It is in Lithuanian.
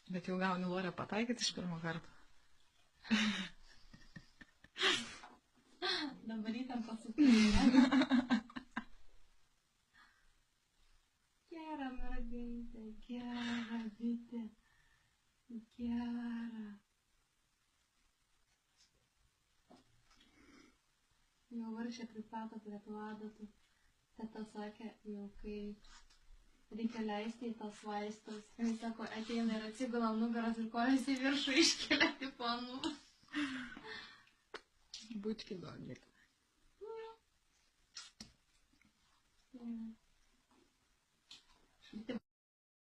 Bet jau gauni Lorę pataikyti iš pirmo karto. Dabar įtam pasukti. Gera mergaitė, gera bitė. Gera. Jau varšė priprato prie tų adatų. Teta sakė, jau kai reikia leisti į tas vaistus. Jis sako, ateina ir atsigula nugaras ir kojas į viršų iškelia tipo ant. Будьки догик. Mm.